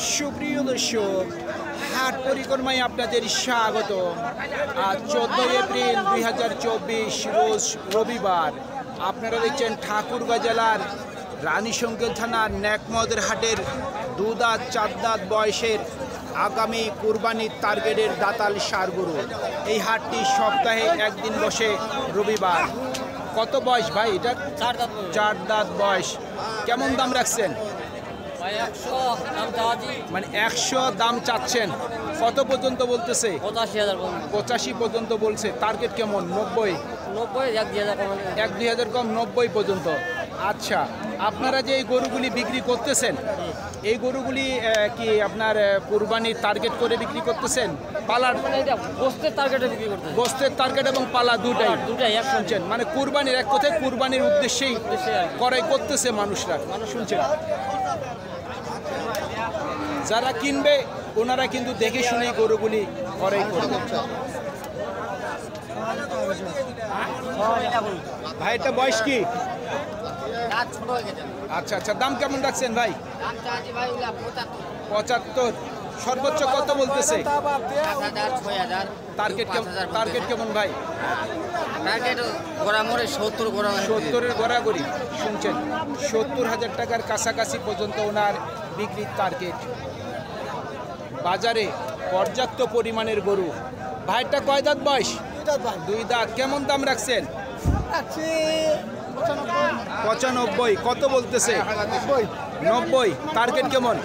সুপ্রিয় দর্শক, হাট পরিক্রমায় আপনাদের স্বাগত। আজ 14 এপ্রিল 2024 রোজ রবিবার। আপনারা দেখছেন ঠাকুরগাঁ জেলার রানীশঙ্কল থানার নেকমদের হাটের দুদাঁত চার দাঁত বয়সের আগামী কুরবানির টার্গেটের দাতাল ষাঁড় গরু। এই হাটটি সপ্তাহে একদিন বসে রবিবার। কত বয়স ভাই এটা? চার দাঁত বয়স। কেমন দাম রাখছেন? মানে 100 দাম চাচ্ছেন। কত পর্যন্ত বলতেছে? 85 পর্যন্ত বলছে। টার্গেট কেমন? 90? 1-2 হাজার কম, 90 পর্যন্ত। আচ্ছা, আপনারা যে এই গরুগুলি বিক্রি করতেছেন, এই গরুগুলি কি আপনার কুরবানির টার্গেট করে বিক্রি করতেছেন? পালার গোস্তের টার্গেটে বিক্রি করতেছেন? গোস্তের টার্গেট এবং পালা দুটাই শুনছেন। মানে কুরবানির এক কথায় কুরবানির উদ্দেশ্যেই করাই করতেছে মানুষরা। শুনছেন, যারা কিনবে ওনারা কিন্তু দেখে শুনেই গরুগুলি করাই করবে। ভাই এটা বয়স কি? আচ্ছা আচ্ছা, দাম কেমন রাখছেন ভাই? 75। সর্বোচ্চ কত বলতেছে? টার্গেট কেমন ভাই? 70-এর গড়াগড়ি। শুনছেন, 70,000 টাকার কাছাকাছি পর্যন্ত ওনার বিক্রির টার্গেট। বাজারে পর্যাপ্ত পরিমাণের গরু। ভাইটা কয় দাঁত বয়স? 2 দাঁত। কেমন দাম রাখছেন? 95। কত বলতেছে? 90। টার্গেট কেমন?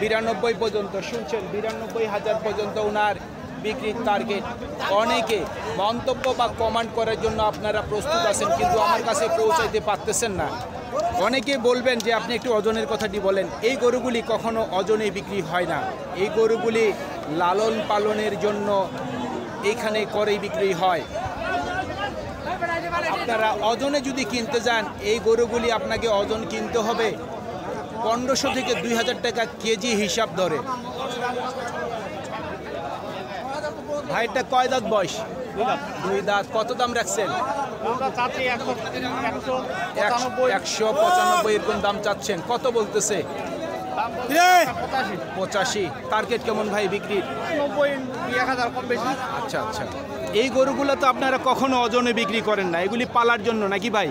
92 পর্যন্ত। শুনছেন, 92,000 পর্যন্ত ওনার বিক্রির টার্গেট। অনেকে মন্তব্য বা কমেন্ট করার জন্য আপনারা প্রস্তুত আছেন, কিন্তু আমার কাছে পৌঁছাইতে পারতেছেন না। অনেকে বলবেন যে আপনি একটু ওজনের কথাটি বলেন। এই গরুগুলি কখনো ওজনে বিক্রি হয় না। এই গরুগুলি লালন পালনের জন্য এইখানে করেই বিক্রি হয়। আপনারা ওজনে যদি কিনতে যান, এই গরুগুলি আপনাকে ওজন কিনতে হবে 1500 থেকে 2000 টাকা কেজি হিসাব ধরে। ভাইটা কয় দাঁত বয়স? 2 দাঁত। কত দাম রাখছেন? 195 এরকম দাম চাচ্ছেন। কত বলতেছে? 85। টার্গেট কেমন ভাই বিক্রির? 90-1,000 কম বেশি। আচ্ছা আচ্ছা, এই গরুগুলো তো আপনারা কখনো ওজনে বিক্রি করেন না, এগুলি পালার জন্য নাকি ভাই?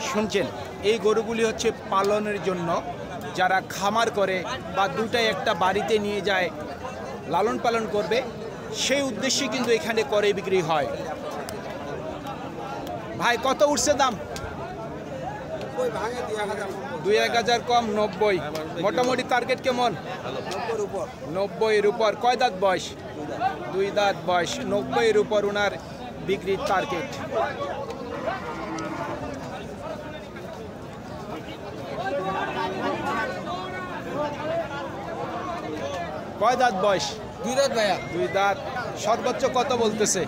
শুনছেন, এই গরুগুলি হচ্ছে পালনের জন্য। যারা খামার করে বা দুটাই একটা বাড়িতে নিয়ে যায় লালন পালন করবে, সেই উদ্দেশ্যে কিন্তু এখানে করে বিক্রি হয়। ভাই কত উঠছে দাম? 2-1,000 কম, 90। মোটামুটি টার্গেট কেমন? 90-এর উপর। কয় দাঁত বয়স? 2 দাঁত বয়স। 90-এর উপর ওনার বিক্রির টার্গেট। কয় দাঁত বয়স? 2 দাঁত ভাইয়া। 2 দাঁত। সর্বোচ্চ কত বলতেছে?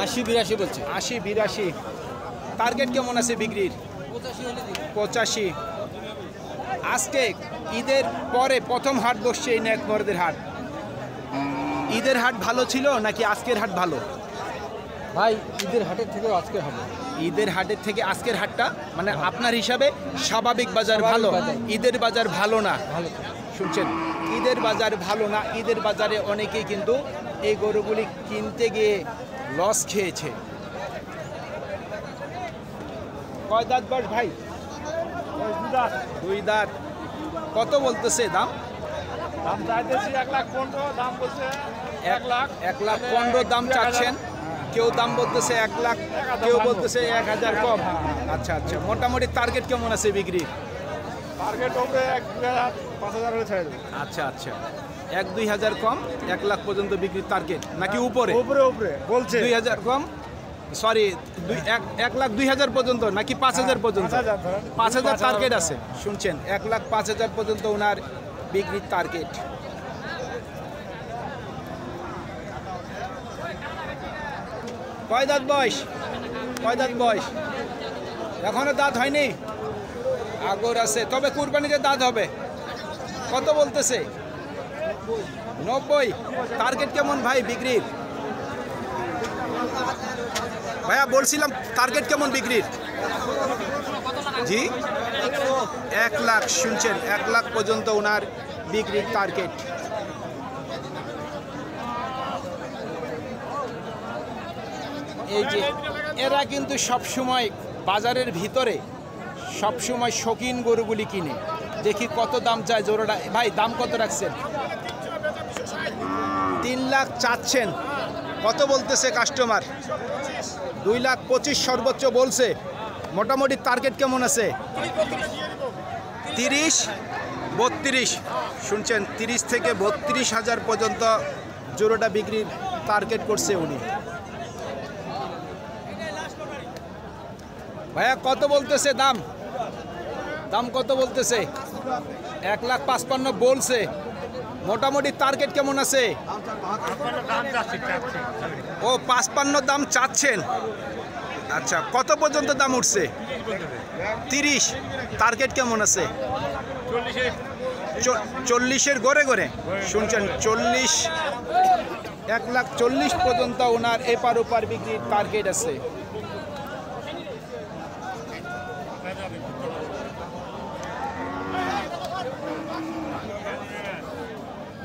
80-82 বলছে। 80-82। টার্গেট কেমন আছে বিক্রির? 85। আজকে ঈদের পরে প্রথম হাট বসছে এই নেকমদের হাট। ঈদের হাট ভালো ছিল নাকি আজকের হাট ভালো? ভাই ঈদের হাটের থেকে আজকের হাট, ঈদের হাটের থেকে আজকের হাটটা মানে আপনার হিসাবে স্বাভাবিক বাজার ভালো, ঈদের বাজার ভালো না? শুনছেন, ঈদের বাজার ভালো না। ঈদের বাজারে অনেকেই কিন্তু এই গরুগুলি কিনতে গিয়ে লস খেয়েছে। কয় দাঁত বয়স ভাই? 2 দাঁত। কত বলতেছে দাম? দাম চাইতেছি 1,15,000, দাম বলছে 1,15,000 দাম চাচ্ছেন। কেউ দাম বলতেছে 1 লাখ, কেউ বলতেছে 1,000 কম। আচ্ছা আচ্ছা, মোটামুটি টার্গেট কেমন আছে বিক্রি? টার্গেট হবে 1,000, 5,000 হলে ছেড়ে দেবে। আচ্ছা আচ্ছা, 1-2 হাজার কম, 1 লাখ পর্যন্ত বিক্রির টার্গেট নাকি উপরে? উপরে বলছে 2 হাজার কম, সরি 1,02,000 পর্যন্ত নাকি 5,000 পর্যন্ত? 5,000 টার্গেট আছে। শুনছেন, 1,05,000 পর্যন্ত ওনার বিক্রির টার্গেট। কয় দাঁত বয়স? কয় দাঁত বয়স? এখনো দাঁত হয়নি, আগর আছে, তবে কুরবানিতে দাঁত হবে। কত বলতেছে? 90। টার্গেট কেমন ভাই বিক্রির? ভাইয়া বলছিলাম টার্গেট কেমন বিক্রির? জি 1 লাখ, শুনছেন 1 লাখ পর্যন্ত ওনার বিক্রির টার্গেট। এই যে এরা কিন্তু সবসময় বাজারের ভিতরে সবসময় শৌখিন গরুগুলি কিনে। দেখি কত দাম চায় জোড়াটা। ভাই দাম কত রাখছেন? 3 লাখ চাচ্ছেন, কত বলতেছে কাস্টমার? 2,25,000 সর্বোচ্চ বলছে। মোটামুটি টার্গেট কেমন আছে? 30-32, শুনছেন 30 থেকে 32,000 পর্যন্ত জোড়াটা বিক্রির টার্গেট করছে উনি। ভাইয়া কত বলতেছে দাম? দাম কত বলতেছে? 1,55,000 বলছে। মোটামুটি টার্গেট কেমন আছে? ও 55 দাম চাচ্ছেন। আচ্ছা, কত পর্যন্ত দাম উঠছে? 30। টার্গেট কেমন আছে? 40-এর গড়ে গড়ে, শুনছেন 40, 1,40,000 পর্যন্ত ওনার এপার ওপার বিক্রির টার্গেট আছে।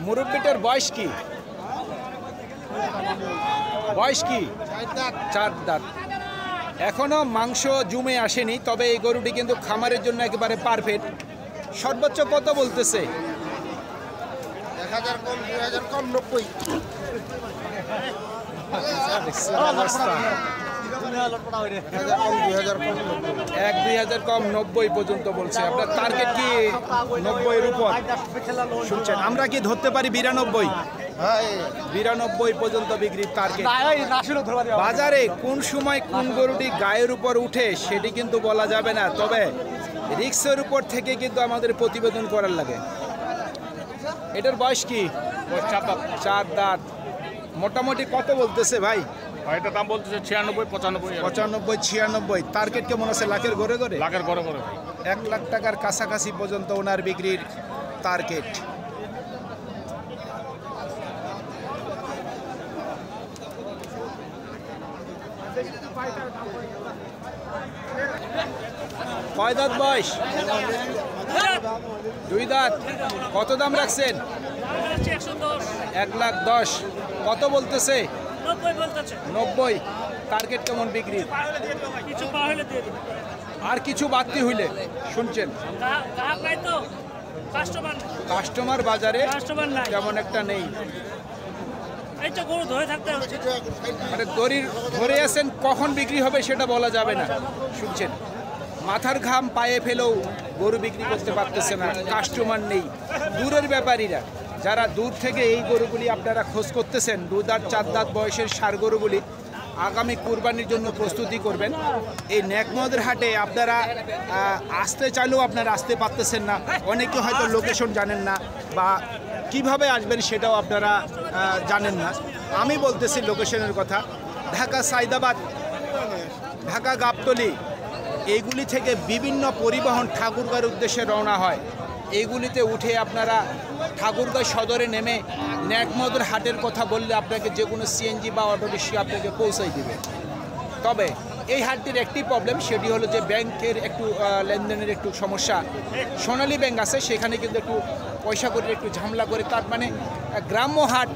মুরব্বিটার বয়স কি? বয়স কি? 4 দাঁত। এখনো মাংস জমে আসেনি, তবে এই গরুটি কিন্তু খামারের জন্য একেবারে পারফেক্ট। সর্বোচ্চ কত বলতেছে? 1,000 কম, 2,000 কম, 90। অবস্থা 1-2,000 কম, 90 পর্যন্ত বলছে। আপনার টার্গেট কি 90-এর উপর? শুনছেন, আমরা কি ধরতে পারি 92? 92 পর্যন্ত বিক্রির টার্গেট। বাজারে কোন সময় কোন গরুটি গায়ের উপর উঠে সেটি কিন্তু বলা যাবে না, তবে রিক্সের উপর থেকে কিন্তু আমাদের প্রতিবেদন করার লাগে। এটার বয়স কি? 4 দাঁত। মোটামুটি কত বলতেছে ভাই? এটা দাম বলতেছে 96-95। 95-96। টার্গেট কেমন আছে? লাখের ঘরে ঘরে? লাখের ঘরে ঘরে ভাই। 1 লাখ টাকার কাছাকাছি পর্যন্ত ওনার বিক্রির টার্গেট। কয় দাঁত বয়স? 2 দাঁত। কত দাম রাখছেন? 1,10,000। কত বলতেছে? 90। টার্গেট কেমন বিক্রি? আর কিছু বাড়তি হইলে? শুনছেন কাস্টমার বাজারে তেমন একটা নেই। মানে ধরে আছেন, কখন বিক্রি হবে সেটা বলা যাবে না। শুনছেন, মাথার ঘাম পায়ে ফেলেও গরু বিক্রি করতে পারতেছে না, কাস্টমার নেই। দূরের ব্যাপারীরা যারা দূর থেকে এই গরুগুলি আপনারা খোঁজ করতেছেন, 2 দাঁত 4 দাঁত বয়সের ষাঁড় গরুগুলি আগামী কুরবানির জন্য প্রস্তুতি করবেন, এই নেকমদের হাটে আপনারা আসতে চাইলেও আপনারা আসতে পারতেছেন না। অনেকে হয়তো লোকেশন জানেন না বা কিভাবে আসবেন সেটাও আপনারা জানেন না। আমি বলতেছি লোকেশনের কথা। ঢাকা সাইদাবাদ, ঢাকা গাবতলী, এইগুলি থেকে বিভিন্ন পরিবহন ঠাকুরগাঁর উদ্দেশ্যে রওনা হয়। এইগুলিতে উঠে আপনারা ঠাকুরগাঁ সদরে নেমে নেকমদের হাটের কথা বললে আপনাকে যে কোনো সিএনজি বা অটো রিক্সা আপনাকে পৌঁছাই দেবে। তবে এই হাটটির একটি প্রবলেম, সেটি হলো যে ব্যাংকের একটু লেনদেনের একটু সমস্যা। সোনালী ব্যাংক আছে, সেখানে কিন্তু একটু পয়সা করে একটু ঝামেলা করে। তার মানে গ্রাম্য হাট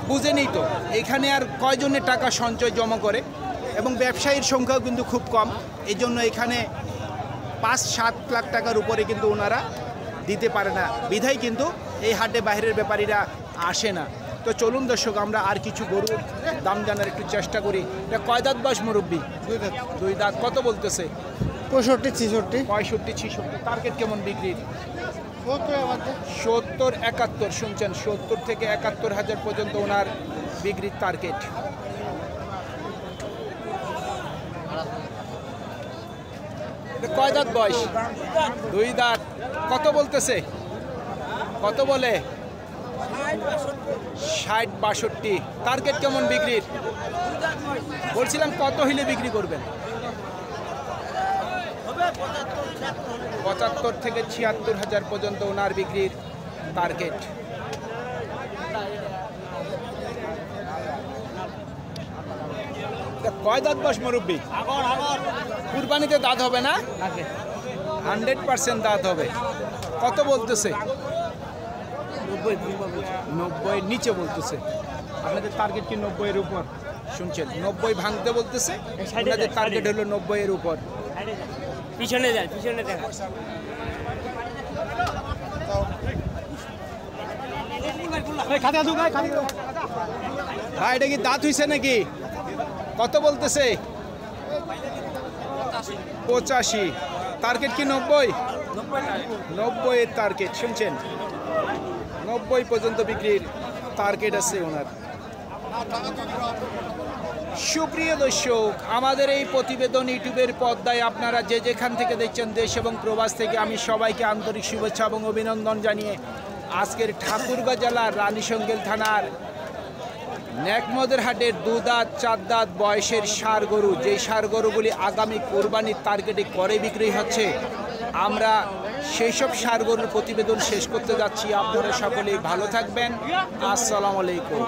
বুঝেনি তো, এখানে আর কয়জনের টাকা সঞ্চয় জমা করে, এবং ব্যবসায়ীর সংখ্যাও কিন্তু খুব কম। এই জন্য এখানে 5-7 লাখ টাকার উপরে কিন্তু ওনারা দিতে পারে না, বিধায় কিন্তু এই হাটে বাইরের ব্যাপারীরা আসে না। তো চলুন দর্শক, আমরা আর কিছু গরুর দাম জানার একটু চেষ্টা করি। এটা কয় দাঁত বয়স মুরব্বী? 2 দাঁত। কত বলতেছে? 65-66। টার্গেট কেমন বিক্রির? 70-71। শুনছেন, 70 থেকে 71,000 পর্যন্ত ওনার বিক্রির টার্গেট। কয় দাঁত বয়স? 2 দাঁত। কত বলতেছে? কত বলে? 60-62। টার্গেট কেমন বিক্রির? বলছিলাম কত হইলে বিক্রি করবেন? 75 থেকে 76,000 পর্যন্ত ওনার বিক্রির টার্গেট। কয় দাঁত বয়স মুরব্বী? কুরবানিতে দাঁত হবে না? 100% দাঁত হবে। কত বলতেছে? 90 নিচে বলতেছে। আপনাদের টার্গেট কি 90 এর উপর? শুনছেন 90 ভাঙতে বলতেছে, আপনাদের টার্গেট হলো 90 এর উপর। পিছনে যায়, পিছনে দেখা। ভাই এটা কি দাঁত হইছে নাকি? কত বলতেছে? 85। টার্গেট কি 90? 90 এর টার্গেট। শুনছেন 90 পর্যন্ত বিক্রির টার্গেট আছে ওনার। সুপ্রিয় দর্শক, আমাদের এই প্রতিবেদন ইউটিউবের পর্দায় আপনারা যে যেখান থেকে দেখছেন, দেশ এবং প্রবাস থেকে, আমি সবাইকে আন্তরিক শুভেচ্ছা এবং অভিনন্দন জানিয়ে আজকের ঠাকুরগাঁ জেলার রানীশঙ্গেল থানার নেকমদের হাটের 2 দাঁত 4 দাঁত বয়সের ষাঁড় গরু, যেই ষাঁড় গরুগুলি আগামী কোরবানির টার্গেটে করে বিক্রি হচ্ছে, আমরা সেই সব ষাঁড় গরুর প্রতিবেদন শেষ করতে যাচ্ছি। আপনারা সকলেই ভালো থাকবেন। আসসালামু আলাইকুম।